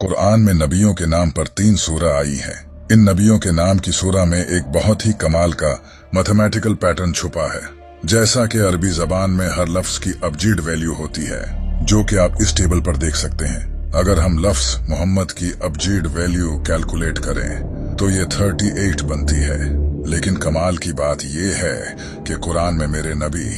कुरान में नबियों के नाम पर 3 सूरा आई हैं। इन नबियों के नाम की सूरा में एक बहुत ही कमाल का मैथमेटिकल पैटर्न छुपा है। जैसा कि अरबी जबान में हर लफ्ज की अबजीड वैल्यू होती है, जो कि आप इस टेबल पर देख सकते हैं। अगर हम लफ्ज मोहम्मद की अबजीड वैल्यू कैलकुलेट करें तो ये 38 बनती है। लेकिन कमाल की बात ये है कि कुरान में मेरे नबी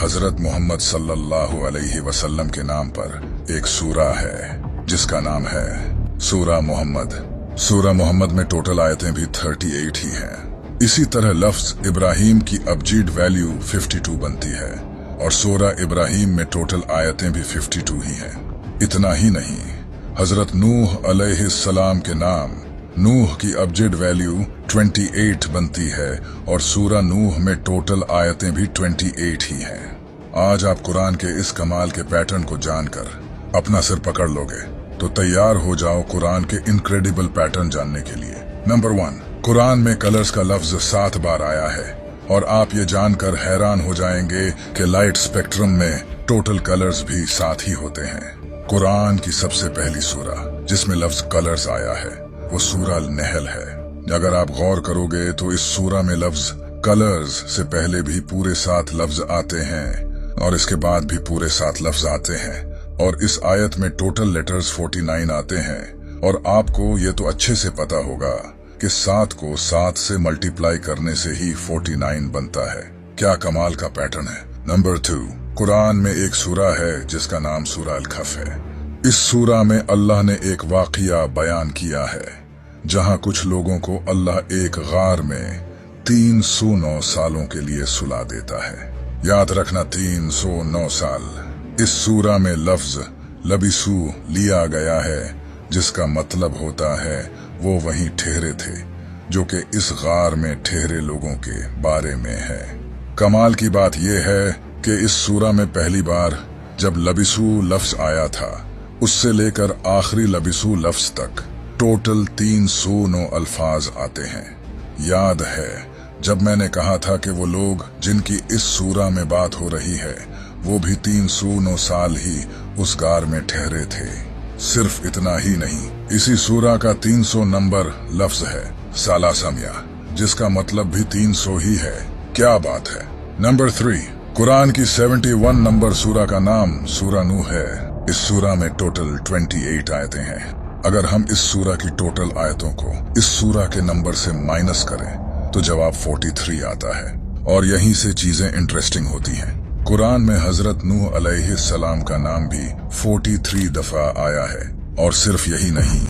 हजरत मोहम्मद सल्लल्लाहु अलैहि वसल्लम के नाम पर एक सूरा है जिसका नाम है सूरा मोहम्मद। सूरा मोहम्मद में टोटल आयतें भी 38 ही हैं। इसी तरह लफ्ज इब्राहिम की अबजीड वैल्यू 52 बनती है और सूरा इब्राहिम में टोटल आयतें भी 52 ही हैं। इतना ही नहीं, हजरत नूह अलैहिस्सलाम के नाम नूह की अबजीड वैल्यू 28 बनती है और सूरा नूह में टोटल आयतें भी 28 ही हैं। आज आप कुरान के इस कमाल के पैटर्न को जानकर अपना सिर पकड़ लोगे तो तैयार हो जाओ कुरान के इनक्रेडिबल पैटर्न जानने के लिए। नंबर 1, कुरान में कलर्स का लफ्ज 7 बार आया है और आप ये जानकर हैरान हो जाएंगे कि लाइट स्पेक्ट्रम में टोटल कलर्स भी 7 ही होते हैं। कुरान की सबसे पहली सूरा जिसमें लफ्ज कलर्स आया है वो सूरा नहल है। अगर आप गौर करोगे तो इस सूरा में लफ्ज कलर्स से पहले भी पूरे 7 लफ्ज आते हैं और इसके बाद भी पूरे 7 लफ्ज आते हैं और इस आयत में टोटल लेटर्स 49 आते हैं। और आपको ये तो अच्छे से पता होगा कि 7 को 7 से मल्टीप्लाई करने से ही 49 बनता है। क्या कमाल का पैटर्न है। नंबर 2, कुरान में एक सूरा है जिसका नाम सूरा अल-कहफ है। इस सूरा में अल्लाह ने एक वाकया बयान किया है जहां कुछ लोगों को अल्लाह एक गार में 309 सालों के लिए सुला देता है। याद रखना 309 साल। इस सूरा में लफ्ज लबिसू लिया गया है जिसका मतलब होता है वो वहीं ठहरे थे, जो कि इस गार में ठहरे लोगों के बारे में है। कमाल की बात यह है कि इस सूरा में पहली बार जब लबिसू लफ्ज आया था उससे लेकर आखिरी लबिसू लफ्ज तक टोटल 309 अल्फाज आते हैं। याद है जब मैंने कहा था कि वो लोग जिनकी इस सूरा में बात हो रही है वो भी 309 साल ही उस गार में ठहरे थे। सिर्फ इतना ही नहीं, इसी सूरा का 300 नंबर लफ्ज है सालासमिया, जिसका मतलब भी 300 ही है। क्या बात है। नंबर 3, कुरान की 71 नंबर सूरा का नाम सूरा नूह है। इस सूरा में टोटल 28 आयतें हैं। अगर हम इस सूरा की टोटल आयतों को इस सूरा के नंबर से माइनस करें तो जवाब 43 आता है। और यहीं से चीजें इंटरेस्टिंग होती हैं। कुरान में हजरत नूह अलैहिस्सलाम का नाम भी 43 दफा आया है। और सिर्फ यही नहीं,